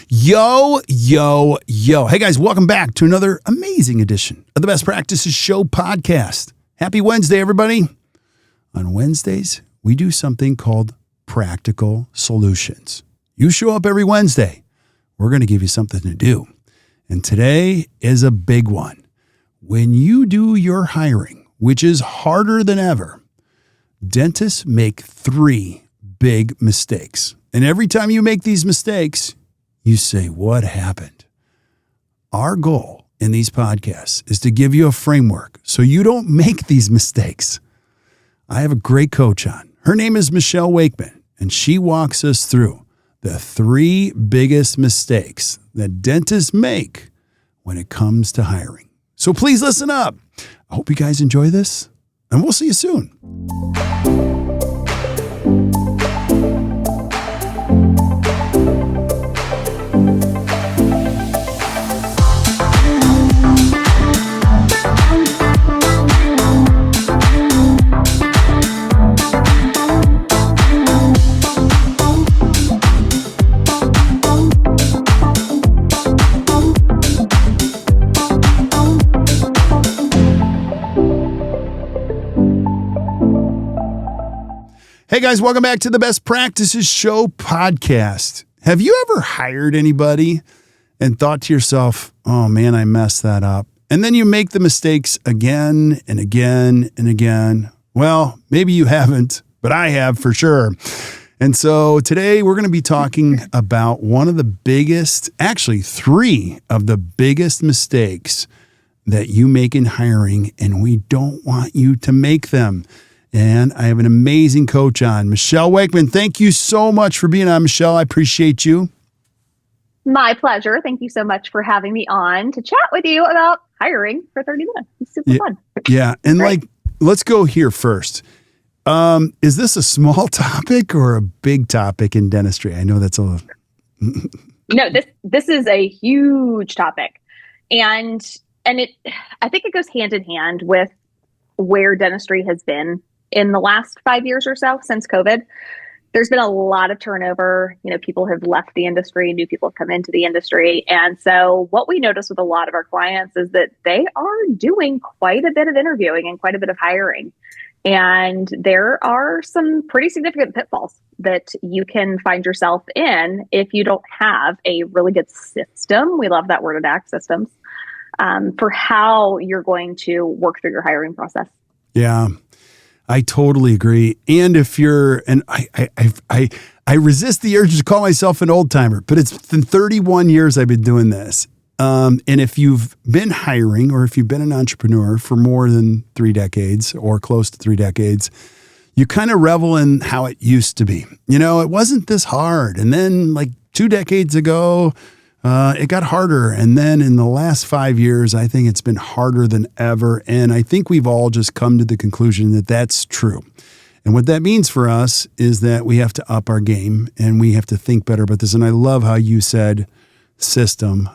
Yo, yo, yo. Hey guys, welcome back to another amazing edition of the Best Practices Show podcast. Happy Wednesday, everybody. On Wednesdays, we do something called Practical Solutions. You show up every Wednesday. We're going to give you something to do. And today is a big one. When you do your hiring, which is harder than ever, dentists make 3 big mistakes. And every time you make these mistakes, you say, what happened? Our goal in these podcasts is to give you a framework so you don't make these mistakes. I have a great coach on. Her name is Michelle Wakeman, and she walks us through the 3 biggest mistakes that dentists make when it comes to hiring. So please listen up. I hope you guys enjoy this, and we'll see you soon. Hey guys, welcome back to the Best Practices Show podcast. Have you ever hired anybody and thought to yourself, oh man, I messed that up? And then you make the mistakes again and again and again. Well, maybe you haven't, but I have for sure. And so today we're going to be talking about one of the biggest, actually 3 of the biggest mistakes that you make in hiring, and we don't want you to make them. And I have an amazing coach on, Michelle Wakeman. Thank you so much for being on, Michelle. I appreciate you. My pleasure. Thank you so much for having me on to chat with you about hiring for 30 minutes. It's super fun. Yeah. And let's go here first. Is this a small topic or a big topic in dentistry? I know that's a... No, this is a huge topic. And I think it goes hand in hand with where dentistry has been in the last 5 years or so since COVID. There's been a lot of turnover. People have left the industry, new people have come into the industry. And so what we notice with a lot of our clients is that they are doing quite a bit of interviewing and quite a bit of hiring. And there are some pretty significant pitfalls that you can find yourself in if you don't have a really good system. We love that word ACT, systems, for how you're going to work through your hiring process. Yeah, I totally agree. And if you're, and I resist the urge to call myself an old timer, but it's been 31 years I've been doing this. And if you've been hiring or if you've been an entrepreneur for more than 3 decades or close to 3 decades, you kind of revel in how it used to be. It wasn't this hard. And then like 2 decades ago, it got harder. And then in the last 5 years, I think it's been harder than ever. And I think we've all just come to the conclusion that that's true. And what that means for us is that we have to up our game and we have to think better about this. And I love how you said system.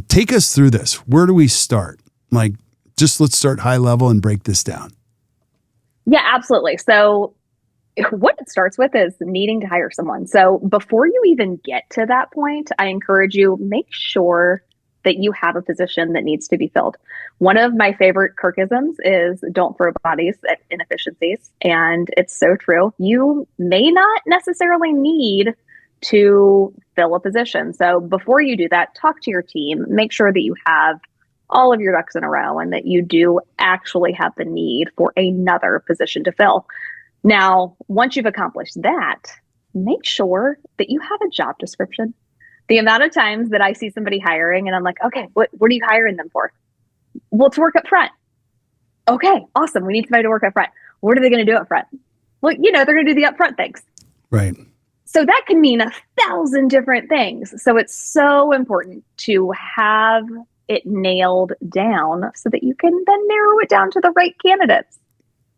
Take us through this. Where do we start? Let's start high level and break this down. Yeah, absolutely. So what it starts with is needing to hire someone. So before you even get to that point, I encourage you, make sure that you have a position that needs to be filled. One of my favorite Kirkisms is don't throw bodies at inefficiencies. And it's so true. You may not necessarily need to fill a position. So before you do that, talk to your team, make sure that you have all of your ducks in a row and that you do actually have the need for another position to fill. Now, once you've accomplished that, make sure that you have a job description. The amount of times that I see somebody hiring and I'm like, okay, what are you hiring them for? Well, to work up front. Okay, awesome. We need somebody to work up front. What are they going to do up front? Well, they're going to do the upfront things. Right. So that can mean 1,000 different things. So it's so important to have it nailed down so that you can then narrow it down to the right candidates.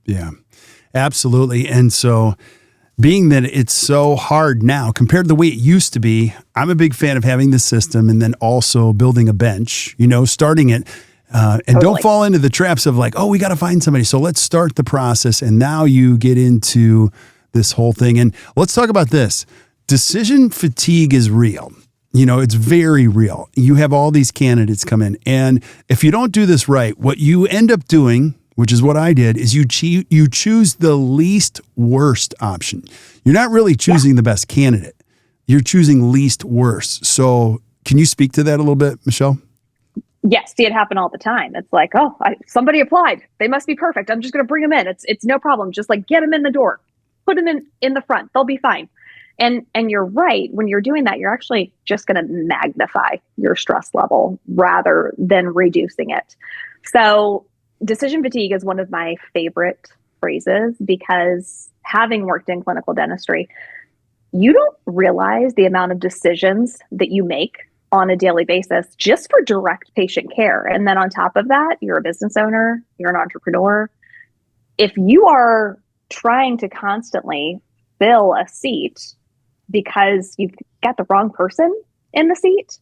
Yeah. Absolutely. And so being that it's so hard now compared to the way it used to be, I'm a big fan of having the system and then also building a bench, starting it. And totally. Don't fall into the traps of like, oh, we got to find somebody. So let's start the process. And now you get into this whole thing. And let's talk about this. Decision fatigue is real. It's very real. You have all these candidates come in, and if you don't do this right, what you end up doing, which is what I did, is you choose the least worst option. You're not really choosing the best candidate. You're choosing least worst. So can you speak to that a little bit, Michelle? Yes, see it happen all the time. It's like, somebody applied. They must be perfect. I'm just going to bring them in. It's no problem. Just like get them in the door, put them in the front. They'll be fine. And you're right. When you're doing that, you're actually just going to magnify your stress level rather than reducing it. So decision fatigue is one of my favorite phrases because having worked in clinical dentistry, you don't realize the amount of decisions that you make on a daily basis just for direct patient care. And then on top of that, you're a business owner, you're an entrepreneur. If you are trying to constantly fill a seat because you've got the wrong person in the seat,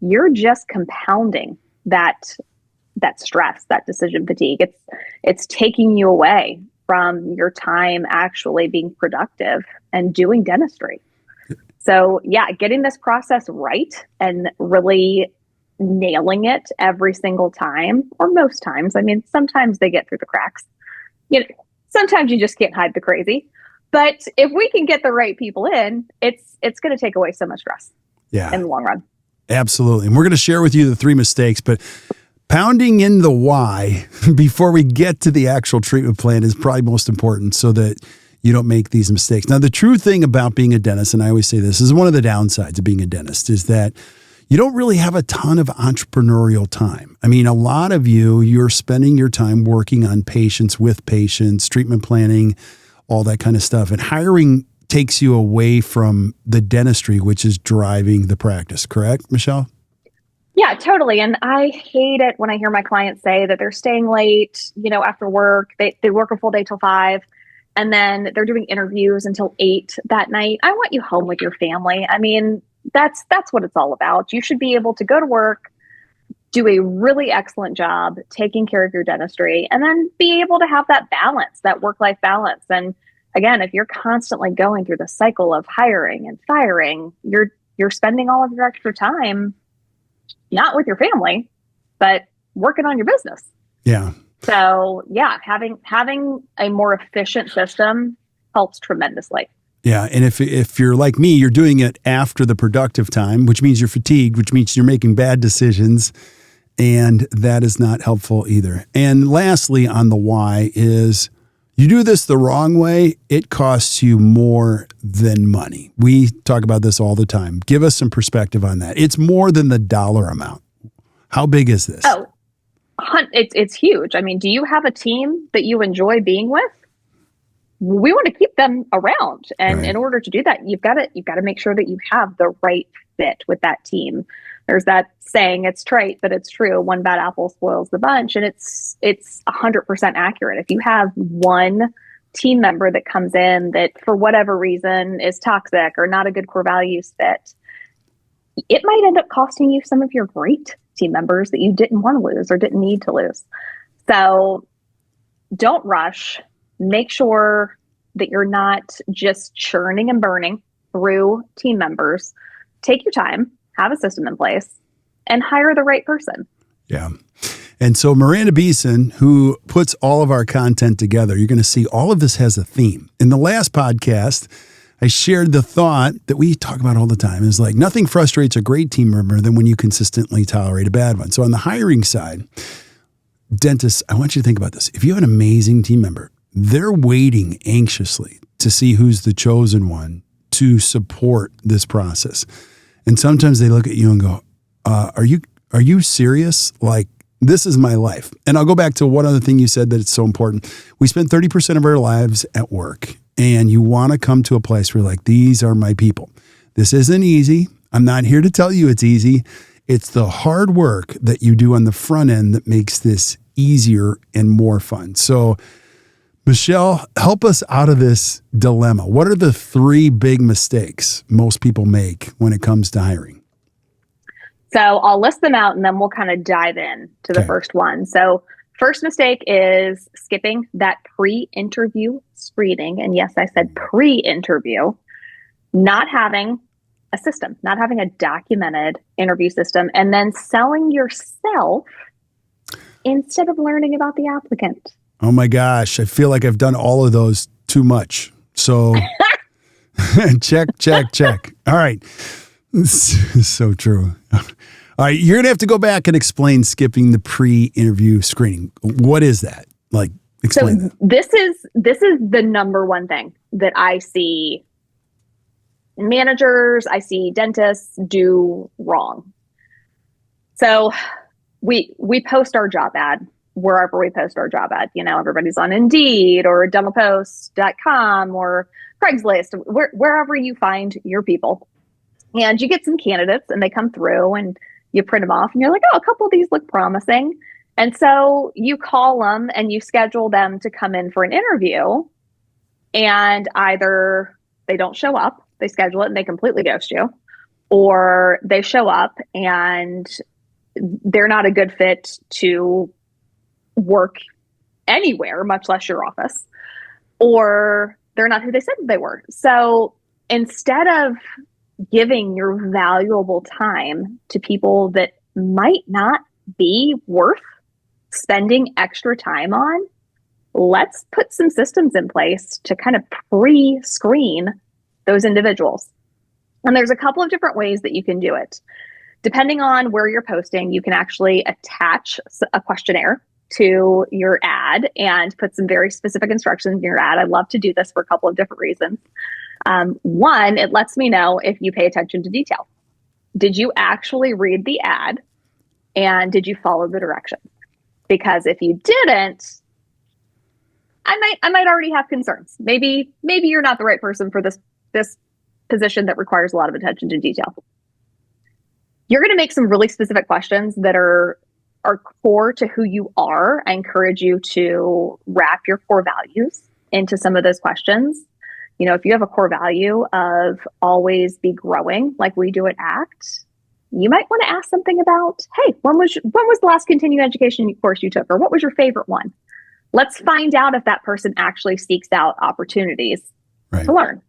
you're just compounding that stress, that decision fatigue. It's taking you away from your time actually being productive and doing dentistry. So yeah, getting this process right and really nailing it every single time, or most times. I mean, sometimes they get through the cracks. Sometimes you just can't hide the crazy. But if we can get the right people in, it's going to take away so much stress in the long run. Absolutely. And we're going to share with you the 3 mistakes, but pounding in the why before we get to the actual treatment plan is probably most important so that you don't make these mistakes. Now, the true thing about being a dentist, and I always say this is one of the downsides of being a dentist, is that you don't really have a ton of entrepreneurial time. I mean, a lot of you're spending your time working on patients, with patients, treatment planning, all that kind of stuff. And hiring takes you away from the dentistry, which is driving the practice. Correct, Michelle? Yeah, totally. And I hate it when I hear my clients say that they're staying late, after work. They work a full day till 5. And then they're doing interviews until 8 that night. I want you home with your family. I mean, that's what it's all about. You should be able to go to work, do a really excellent job taking care of your dentistry, and then be able to have that balance, that work-life balance. And again, if you're constantly going through the cycle of hiring and firing, you're spending all of your extra time not with your family, but working on your business. Yeah. So yeah, having a more efficient system helps tremendously. Yeah. And if you're like me, you're doing it after the productive time, which means you're fatigued, which means you're making bad decisions. And that is not helpful either. And lastly, on the why is you do this the wrong way, it costs you more than money. We talk about this all the time. Give us some perspective on that. It's more than the dollar amount. How big is this? Oh, it's huge. I mean, do you have a team that you enjoy being with? We want to keep them around. And in order to do that, you've got to make sure that you have the right fit with that team. There's that saying, it's trite, but it's true. One bad apple spoils the bunch. And it's 100% accurate. If you have one team member that comes in that for whatever reason is toxic or not a good core values fit, it might end up costing you some of your great team members that you didn't want to lose or didn't need to lose. So don't rush. Make sure that you're not just churning and burning through team members. Take your time, have a system in place, and hire the right person. Yeah. And so Miranda Beeson, who puts all of our content together, you're going to see all of this has a theme. In the last podcast, I shared the thought that we talk about all the time is like nothing frustrates a great team member than when you consistently tolerate a bad one. So on the hiring side, dentists, I want you to think about this. If you have an amazing team member, they're waiting anxiously to see who's the chosen one to support this process. And sometimes they look at you and go, are you serious? Like, this is my life. And I'll go back to one other thing you said that it's so important. We spend 30% of our lives at work, and you want to come to a place where like, these are my people. This isn't easy. I'm not here to tell you it's easy. It's the hard work that you do on the front end that makes this easier and more fun. So Michelle, help us out of this dilemma. What are the 3 big mistakes most people make when it comes to hiring? So I'll list them out and then we'll kind of dive in to the first one. So first mistake is skipping that pre-interview screening. And yes, I said pre-interview, not having a system, not having a documented interview system, and then selling yourself instead of learning about the applicant. Oh my gosh. I feel like I've done all of those too much. So check. All right. This is so true. All right. You're going to have to go back and explain skipping the pre-interview screening. What is that? Like, explain that. This is the number one thing that I see managers, I see dentists do wrong. So we post our job ad wherever we post our job ad. You know, everybody's on Indeed or dentalpost.com or Craigslist, wherever you find your people. And you get some candidates and they come through and you print them off and you're like, oh, a couple of these look promising. And so you call them and you schedule them to come in for an interview, and either they don't show up, they schedule it and they completely ghost you, or they show up and they're not a good fit to work anywhere, much less your office, or they're not who they said they were. So instead of giving your valuable time to people that might not be worth spending extra time on, let's put some systems in place to kind of pre-screen those individuals. And there's a couple of different ways that you can do it. Depending on where you're posting, you can actually attach a questionnaire to your ad and put some very specific instructions in your ad. I love to do this for a couple of different reasons. One, it lets me know if you pay attention to detail. Did you actually read the ad, and did you follow the directions? Because if you didn't, I might already have concerns. Maybe you're not the right person for this position that requires a lot of attention to detail. You're going to make some really specific questions that are core to who you are. I encourage you to wrap your core values into some of those questions. You know, if you have a core value of always be growing, like we do at ACT, you might want to ask something about, hey, when was the last continuing education course you took, or what was your favorite one? Let's find out if that person actually seeks out opportunities to learn.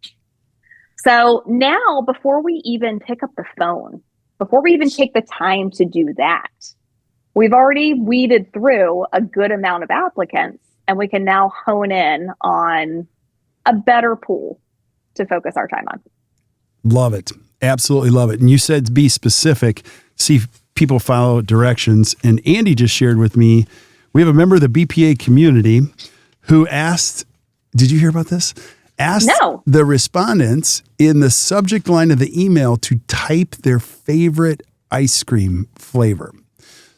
So now, before we even pick up the phone, before we even take the time to do that, we've already weeded through a good amount of applicants, and we can now hone in on a better pool to focus our time on. Love it. Absolutely love it. And you said be specific, see if people follow directions. And Andy just shared with me, we have a member of the BPA community who asked, did you hear about this? Asked the respondents in the subject line of the email to type their favorite ice cream flavor.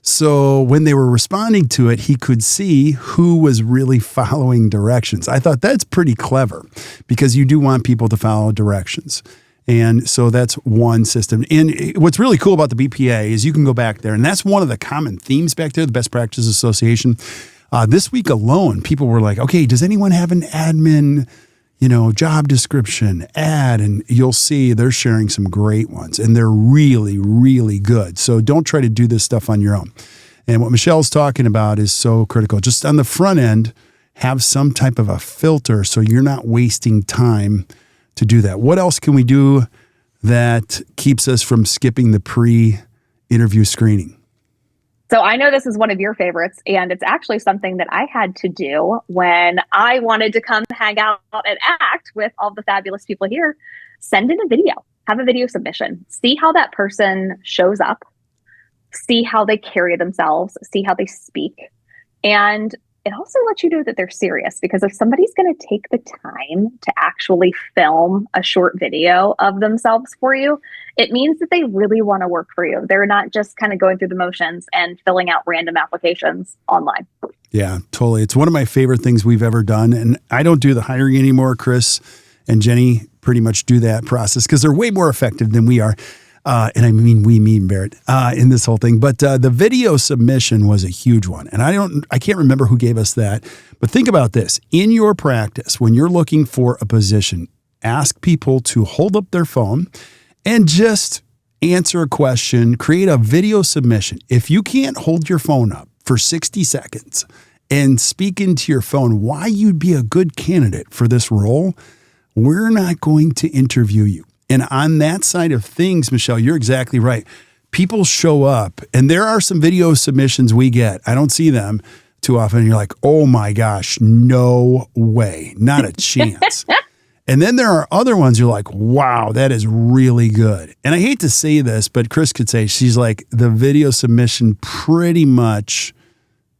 So when they were responding to it, he could see who was really following directions. I thought that's pretty clever, because you do want people to follow directions. And so that's one system. And what's really cool about the BPA is you can go back there, and that's one of the common themes back there, the Best Practices Association. This week alone, people were like, okay, does anyone have an admin, job description ad? And you'll see they're sharing some great ones, and they're really, really good. So don't try to do this stuff on your own. And what Michelle's talking about is so critical. Just on the front end, have some type of a filter so you're not wasting time to do that. What else can we do that keeps us from skipping the pre-interview screening? So I know this is one of your favorites, and it's actually something that I had to do when I wanted to come hang out at ACT with all the fabulous people here. Send in a video, have a video submission, see how that person shows up, see how they carry themselves, see how they speak. And it also lets you know that they're serious, because if somebody's going to take the time to actually film a short video of themselves for you, it means that they really want to work for you. They're not just kind of going through the motions and filling out random applications online. Yeah, totally. It's one of my favorite things we've ever done. And I don't do the hiring anymore. Chris and Jenny pretty much do that process because they're way more effective than we are. And I mean, Barrett, in this whole thing. But the video submission was a huge one. And I can't remember who gave us that. But think about this. In your practice, when you're looking for a position, ask people to hold up their phone and just answer a question, create a video submission. If you can't hold your phone up for 60 seconds and speak into your phone why you'd be a good candidate for this role, we're not going to interview you. And on that side of things, Michelle, you're exactly right. People show up, and there are some video submissions we get. I don't see them too often. And you're like, oh my gosh, no way, not a chance. And then there are other ones you're like, wow, that is really good. And I hate to say this, but Chris could say, she's like, the video submission pretty much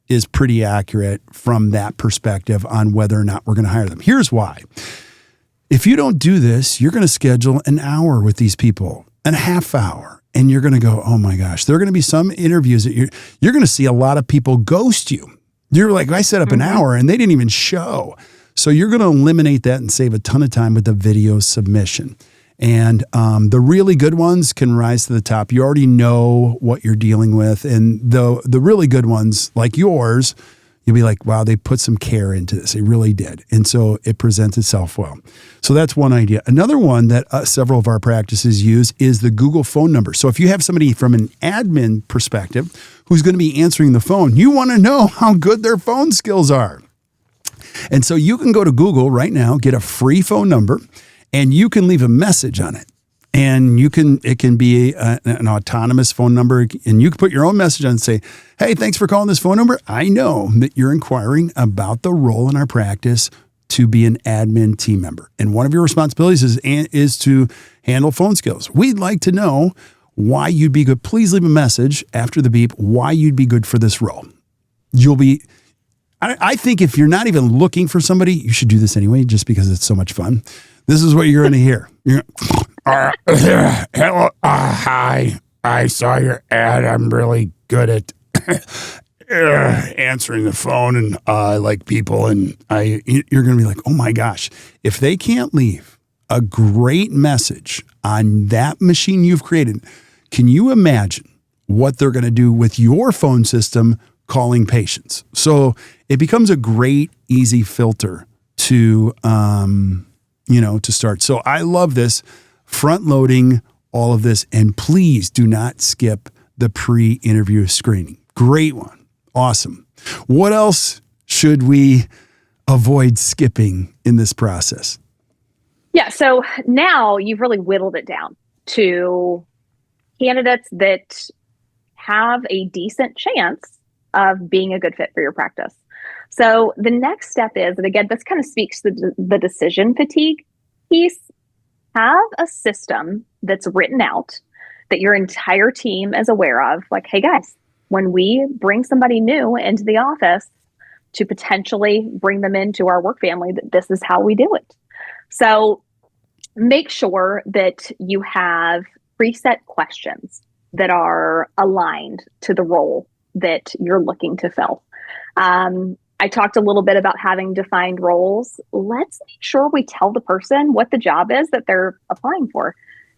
is pretty accurate from that perspective on whether or not we're going to hire them. Here's why. If you don't do this, you're going to schedule an hour with these people, and a half hour, and you're going to go, oh my gosh, there are going to be some interviews that you're going to see a lot of people ghost you. You're like, I set up an hour and they didn't even show. So you're going to eliminate that and save a ton of time with the video submission. And the really good ones can rise to the top. You already know what you're dealing with. And the really good ones like yours, you'll be like, wow, they put some care into this. They really did. And so it presents itself well. So that's one idea. Another one that several of our practices use is the Google phone number. So if you have somebody from an admin perspective who's going to be answering the phone, you want to know how good their phone skills are. And so you can go to Google right now, get a free phone number, and you can leave a message on it. And it can be an autonomous phone number, and you can put your own message on and say, hey, thanks for calling this phone number. I know that you're inquiring about the role in our practice to be an admin team member. And one of your responsibilities is to handle phone skills. We'd like to know why you'd be good. Please leave a message after the beep, why you'd be good for this role. I think if you're not even looking for somebody, you should do this anyway, just because it's so much fun. This is what you're going to hear. Hello, hi. I saw your ad. I'm really good at answering the phone, and I like people. And you're going to be like, oh my gosh, if they can't leave a great message on that machine you've created, can you imagine what they're going to do with your phone system calling patients? So it becomes a great, easy filter to start. So I love this, front loading all of this. And please do not skip the pre-interview screening. Great one. Awesome. What else should we avoid skipping in this process? Yeah. So now you've really whittled it down to candidates that have a decent chance of being a good fit for your practice. So the next step is, and again, this kind of speaks to the decision fatigue piece, have a system that's written out that your entire team is aware of. Like, hey guys, when we bring somebody new into the office to potentially bring them into our work family, that this is how we do it. So make sure that you have preset questions that are aligned to the role that you're looking to fill. I talked a little bit about having defined roles. Let's make sure we tell the person what the job is that they're applying for.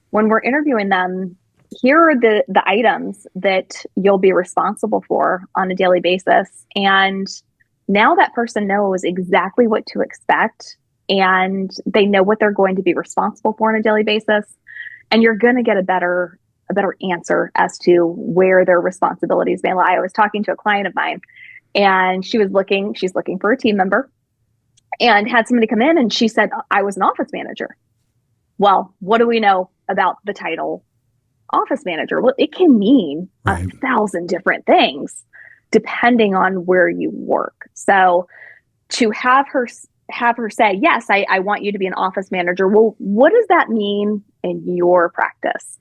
When we're interviewing them, here are the items that you'll be responsible for on a daily basis. And now that person knows exactly what to expect, and they know what they're going to be responsible for on a daily basis. And you're going to get a better answer as to where their responsibilities may lie. I was talking to a client of mine, and she's looking for a team member, and had somebody come in, and she said, I was an office manager. Well, what do we know about the title office manager? Well, it can mean 1,000 different things depending on where you work. So to have her say, yes, I want you to be an office manager. Well, what does that mean in your practice?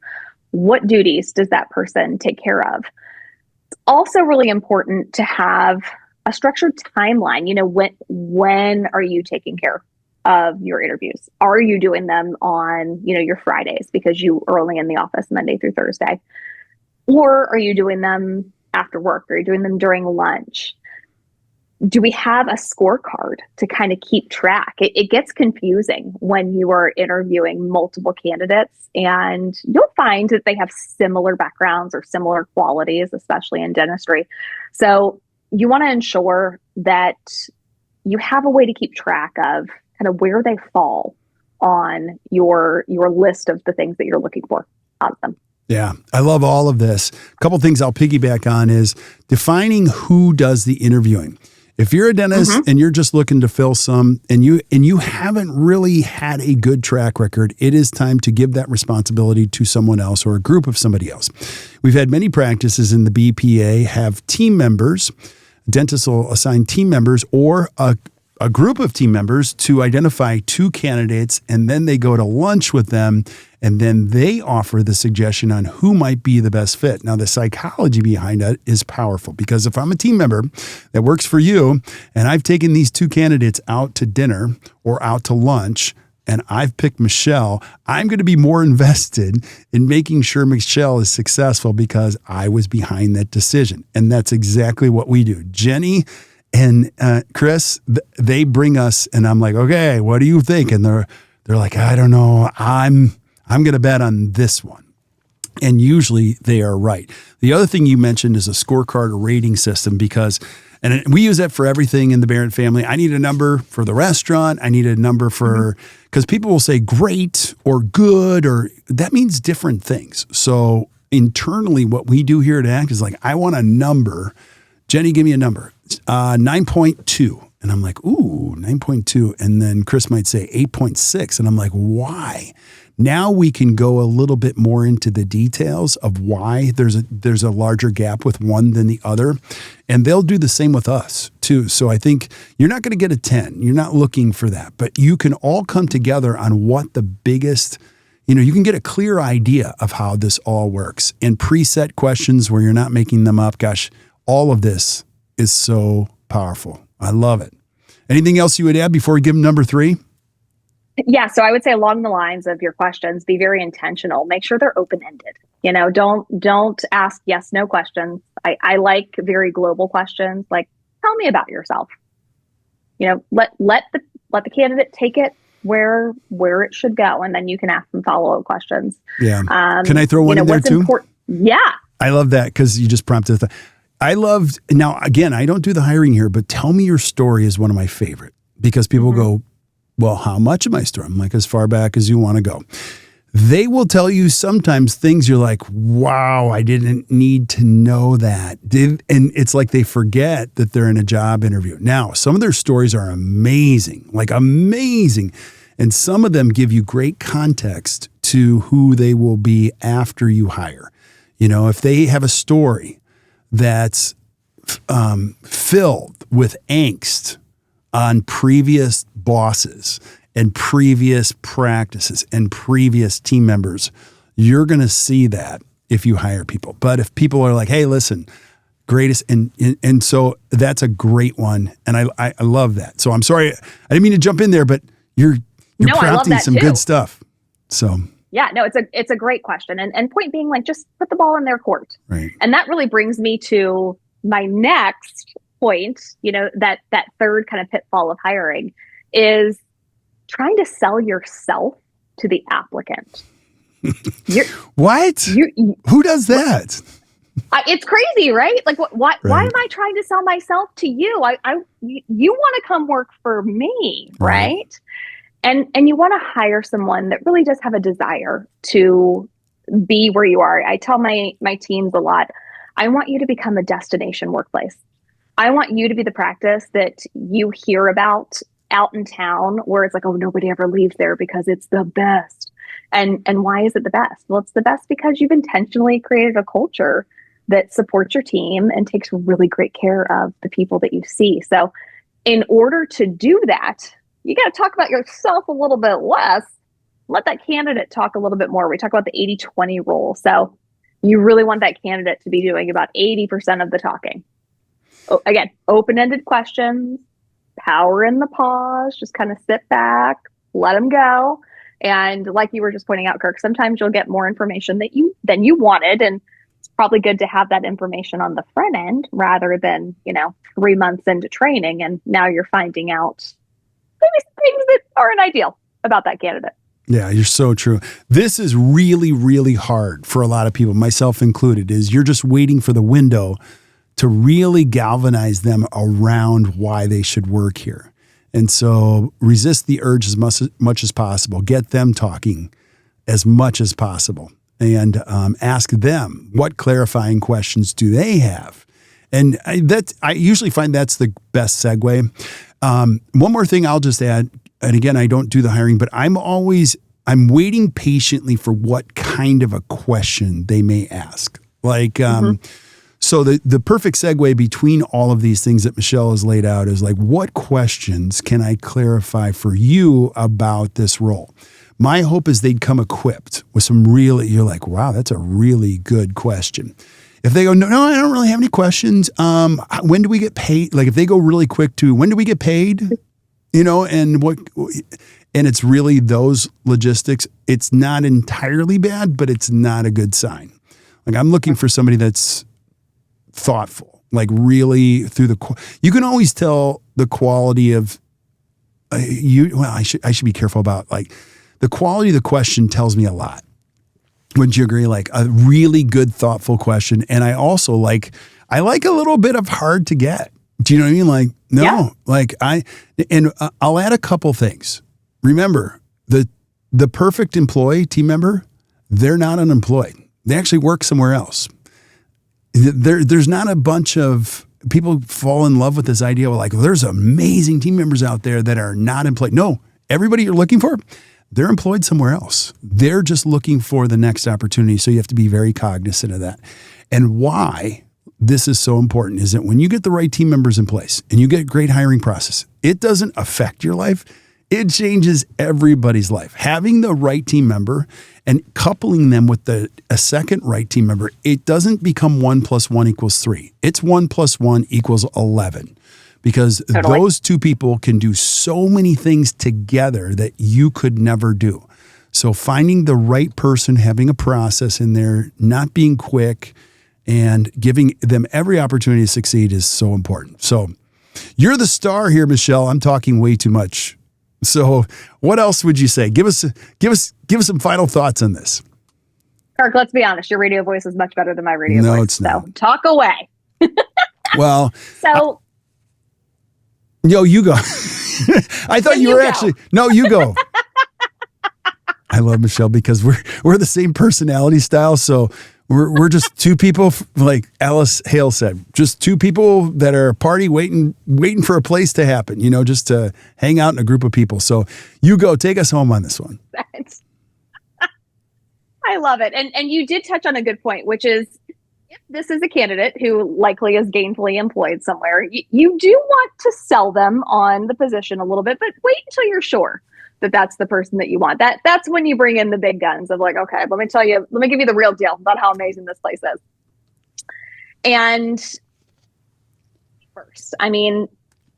What duties does that person take care of? It's also really important to have a structured timeline. When are you taking care of your interviews? Are you doing them on, your Fridays because you are only in the office Monday through Thursday? Or are you doing them after work? Are you doing them during lunch? Do we have a scorecard to kind of keep track? It gets confusing when you are interviewing multiple candidates, and you'll find that they have similar backgrounds or similar qualities, especially in dentistry. So you want to ensure that you have a way to keep track of kind of where they fall on your list of the things that you're looking for out of them. Yeah, I love all of this. A couple things I'll piggyback on is defining who does the interviewing. If you're a dentist and you're just looking to fill some and you haven't really had a good track record, it is time to give that responsibility to someone else or a group of somebody else. We've had many practices in the BPA have team members. Dentists will assign team members or a group of team members to identify 2 candidates, and then they go to lunch with them, and then they offer the suggestion on who might be the best fit. Now, the psychology behind that is powerful, because if I'm a team member that works for you and I've taken these 2 candidates out to dinner or out to lunch, and I've picked Michelle, I'm going to be more invested in making sure Michelle is successful because I was behind that decision. And that's exactly what we do. Jenny and Chris, they bring us, and I'm like, okay, what do you think? And they're like, I don't know. I'm going to bet on this one. And usually they are right. The other thing you mentioned is a scorecard or rating system, because, and we use that for everything in the Behrendt family. I need a number for the restaurant. I need a number for, because people will say great or good, or that means different things. So internally, what we do here at ACT is like, I want a number. Jenny, give me a number. 9.2. And I'm like, ooh, 9.2. And then Chris might say 8.6. And I'm like, why? Now we can go a little bit more into the details of why there's a larger gap with one than the other. And they'll do the same with us too. So I think you're not going to get a 10. You're not looking for that. But you can all come together on what the biggest, you can get a clear idea of how this all works. And preset questions where you're not making them up. Gosh, all of this is so powerful. I love it. Anything else you would add before we give them number 3? Yeah. So I would say along the lines of your questions, be very intentional. Make sure they're open-ended. Don't ask yes, no questions. I like very global questions. Like, tell me about yourself. Let the candidate take it where it should go. And then you can ask them follow-up questions. Yeah. Can I throw one in there too? Yeah. I love that, because you just prompted that. Now, again, I don't do the hiring here, but tell me your story is one of my favorite, because people go, well, how much of my story? I'm like, as far back as you want to go. They will tell you sometimes things you're like, wow, I didn't need to know that. And it's like they forget that they're in a job interview. Now, some of their stories are amazing, like amazing. And some of them give you great context to who they will be after you hire. If they have a story that's filled with angst on previous bosses and previous practices and previous team members, you're going to see that if you hire people. But if people are like, hey, listen, greatest. And so that's a great one. And I love that. So I'm sorry, I didn't mean to jump in there, but you're prompting some good stuff. So yeah, no, it's a great question. And point being, like, just put the ball in their court. Right. And that really brings me to my next point, that third kind of pitfall of hiring is trying to sell yourself to the applicant. What? Who does that? It's crazy, right? Like, why am I trying to sell myself to you? You want to come work for me, right? And you want to hire someone that really does have a desire to be where you are. I tell my teams a lot, I want you to become a destination workplace. I want you to be the practice that you hear about out in town where it's like, oh, nobody ever leaves there because it's the best. And why is it the best? Well, it's the best because you've intentionally created a culture that supports your team and takes really great care of the people that you see. So in order to do that, you got to talk about yourself a little bit less. Let that candidate talk a little bit more. We talk about the 80-20 rule. So you really want that candidate to be doing about 80% of the talking. Again, open-ended questions, power in the pause, just kind of sit back, let them go. And like you were just pointing out, Kirk, sometimes you'll get more information than you wanted. And it's probably good to have that information on the front end rather than, 3 months into training. And now you're finding out maybe things that aren't ideal about that candidate. Yeah, you're so true. This is really, really hard for a lot of people, myself included, is you're just waiting for the window to really galvanize them around why they should work here. And so resist the urge as much as possible. Get them talking as much as possible. And ask them, what clarifying questions do they have? And I usually find that's the best segue. One more thing I'll just add, and again, I don't do the hiring, but I'm waiting patiently for what kind of a question they may ask. Like, so the perfect segue between all of these things that Michelle has laid out is like, what questions can I clarify for you about this role? My hope is they'd come equipped with you're like, wow, that's a really good question. If they go, no, I don't really have any questions. When do we get paid? Like if they go really quick to when do we get paid? And it's really those logistics. It's not entirely bad, but it's not a good sign. Like I'm looking for somebody that's thoughtful, like really you can always tell the quality of I should be careful about like the quality of the question tells me a lot. Wouldn't you agree? Like a really good, thoughtful question. And I also like a little bit of hard to get. Do you know what I mean? Like, no, yeah. Like I'll add a couple things. Remember, the perfect employee, team member, they're not unemployed. They actually work somewhere else. There's not a bunch of people fall in love with this idea of like, well, there's amazing team members out there that are not employed. No, everybody you're looking for, they're employed somewhere else. They're just looking for the next opportunity. So you have to be very cognizant of that. And why this is so important is that when you get the right team members in place and you get a great hiring process, it doesn't affect your life. It changes everybody's life. Having the right team member and coupling them with a second right team member, it doesn't become 1 + 1 = 3. It's 1 + 1 = 11. Because those two people can do so many things together that you could never do. So finding the right person, having a process in there, not being quick, and giving them every opportunity to succeed is so important. So you're the star here, Michelle. I'm talking way too much. So what else would you say? Give us some final thoughts on this. Kirk, let's be honest. Your radio voice is much better than my radio voice. No, it's not. So talk away. Well, so. Yo, you go. I thought you were actually. No, you go. I love Michelle because we're the same personality style. So we're just two people, like Alice Hale said, just two people that are party waiting for a place to happen. Just to hang out in a group of people. So you go. Take us home on this one. I love it, and you did touch on a good point, which is. If this is a candidate who likely is gainfully employed somewhere, you do want to sell them on the position a little bit, but wait until you're sure that that's the person that you want. That's when you bring in the big guns of like, okay, let me give you the real deal about how amazing this place is. And first, I mean,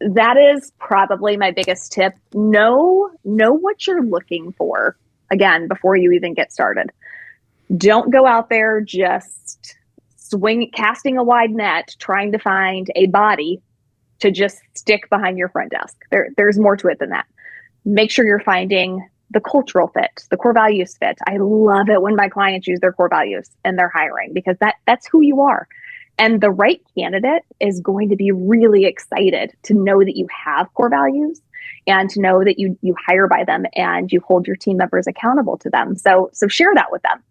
that is probably my biggest tip. Know what you're looking for, again, before you even get started. Don't go out there just casting a wide net, trying to find a body to just stick behind your front desk. There's more to it than that. Make sure you're finding the cultural fit, the core values fit. I love it when my clients use their core values in their hiring because that's who you are. And the right candidate is going to be really excited to know that you have core values and to know that you hire by them and you hold your team members accountable to them. So share that with them.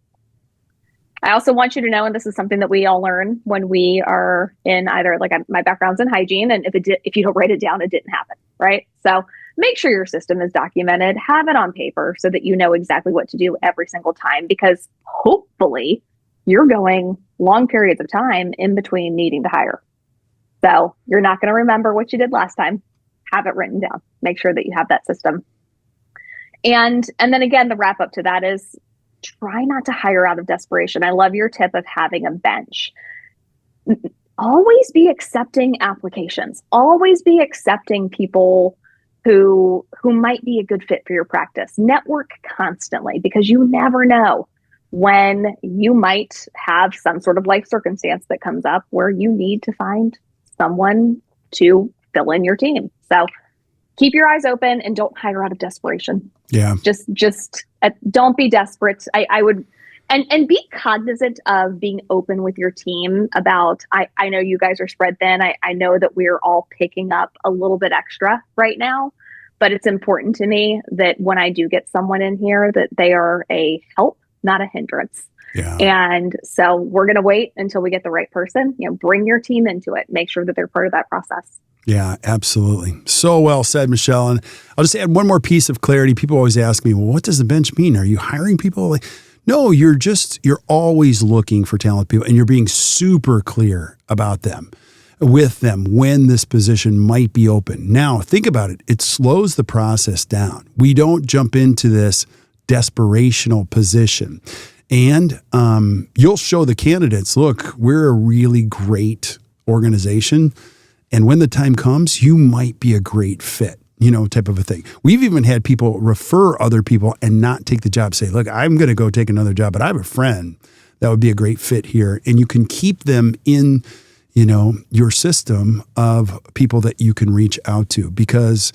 I also want you to know, and this is something that we all learn when we are in either like my background's in hygiene, and if you don't write it down, it didn't happen, right? So make sure your system is documented, have it on paper so that you know exactly what to do every single time, because hopefully you're going long periods of time in between needing to hire. So you're not going to remember what you did last time. Have it written down. Make sure that you have that system. And then again, the wrap up to that is try not to hire out of desperation. I love your tip of having a bench. Always be accepting applications. Always be accepting people who might be a good fit for your practice. Network constantly, because you never know when you might have some sort of life circumstance that comes up where you need to find someone to fill in your team. So keep your eyes open and don't hire out of desperation. Yeah. Just don't be desperate. I would, and be cognizant of being open with your team about, I know you guys are spread thin. I know that we're all picking up a little bit extra right now, but it's important to me that when I do get someone in here, that they are a help, not a hindrance. Yeah. And so we're going to wait until we get the right person. Bring your team into it. Make sure that they're part of that process. Yeah, absolutely. So well said, Michelle. And I'll just add one more piece of clarity. People always ask me, well, what does the bench mean? Are you hiring people? No, you're always looking for talented people, and you're being super clear about them, with them, when this position might be open. Now, think about it. It slows the process down. We don't jump into this desperational position. And you'll show the candidates, look, we're a really great organization. And when the time comes, you might be a great fit, type of a thing. We've even had people refer other people and not take the job, say, look, I'm going to go take another job, but I have a friend that would be a great fit here. And you can keep them in, your system of people that you can reach out to. Because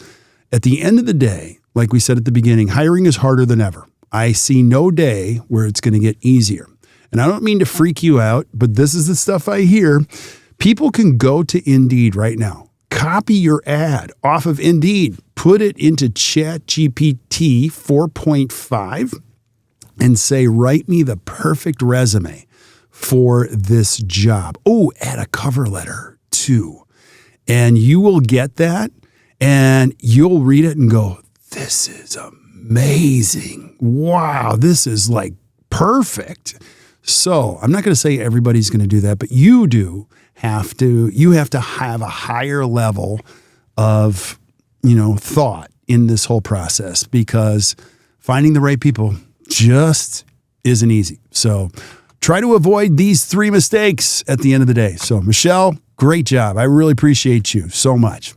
at the end of the day, like we said at the beginning, hiring is harder than ever. I see no day where it's going to get easier. And I don't mean to freak you out, but this is the stuff I hear. People can go to Indeed right now, copy your ad off of Indeed, put it into ChatGPT 4.5 and say, write me the perfect resume for this job. Oh, add a cover letter too. And you will get that and you'll read it and go, this is amazing. Wow, this is like perfect. So I'm not going to say everybody's going to do that, but you have to have a higher level of, thought in this whole process, because finding the right people just isn't easy. So try to avoid these 3 mistakes at the end of the day. So Michelle, great job. I really appreciate you so much.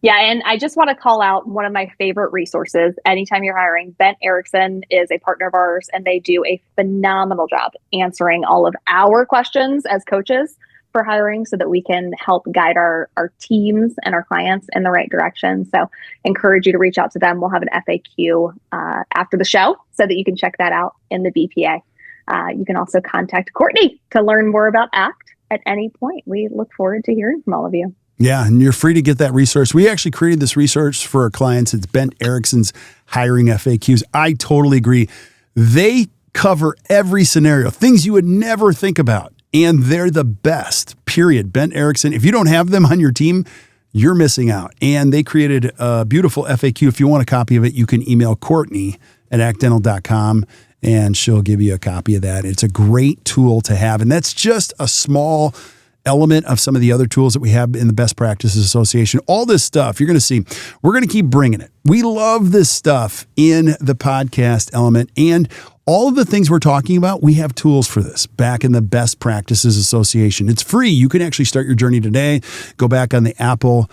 Yeah, and I just want to call out one of my favorite resources anytime you're hiring. Bent Ericksen is a partner of ours, and they do a phenomenal job answering all of our questions as coaches for hiring so that we can help guide our teams and our clients in the right direction. So encourage you to reach out to them. We'll have an FAQ after the show so that you can check that out in the BPA. You can also contact Courtney to learn more about ACT at any point. We look forward to hearing from all of you. Yeah, and you're free to get that resource. We actually created this resource for our clients. It's Bent Ericksen's Hiring FAQs. I totally agree. They cover every scenario, things you would never think about, and they're the best, period. Bent Ericksen, if you don't have them on your team, you're missing out. And they created a beautiful FAQ. If you want a copy of it, you can email Courtney at actdental.com, and she'll give you a copy of that. It's a great tool to have, and that's just a small element of some of the other tools that we have in the Best Practices Association. All this stuff, you're going to see, we're going to keep bringing it. We love this stuff in the podcast element, and all of the things we're talking about, we have tools for this back in the Best Practices Association. It's free. You can actually start your journey today. Go back on the Apple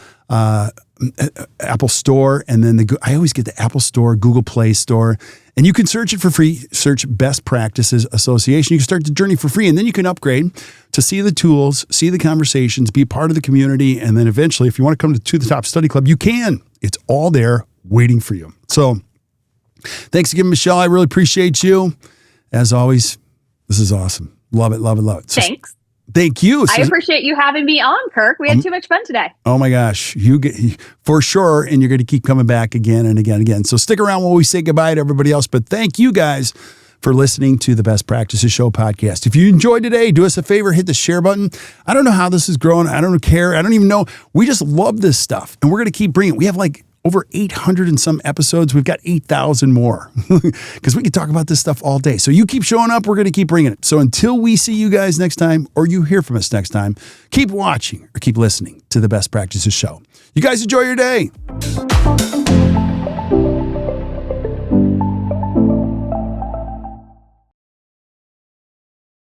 Store, and then I always get the Apple Store, Google Play Store, and you can search it for free. Search Best Practices Association. You can start the journey for free, and then you can upgrade to see the tools, see the conversations, be part of the community, and then eventually, if you want to come to the Top Study Club, you can. It's all there waiting for you. So thanks again, Michelle. I really appreciate you. As always, this is awesome. Love it, love it, love it. So, thanks. Thank you. I appreciate you having me on, Kirk. We had too much fun today. Oh my gosh, you get for sure, and you're going to keep coming back again and again and again. So stick around while we say goodbye to everybody else. But thank you guys for listening to the Best Practices Show podcast. If you enjoyed today, do us a favor, hit the share button. I don't know how this is growing. I don't care. I don't even know. We just love this stuff, and we're going to keep bringing it. We have like over 800 and some episodes. We've got 8,000 more because we can talk about this stuff all day. So you keep showing up. We're going to keep bringing it. So until we see you guys next time, or you hear from us next time, keep watching or keep listening to the Best Practices Show. You guys enjoy your day.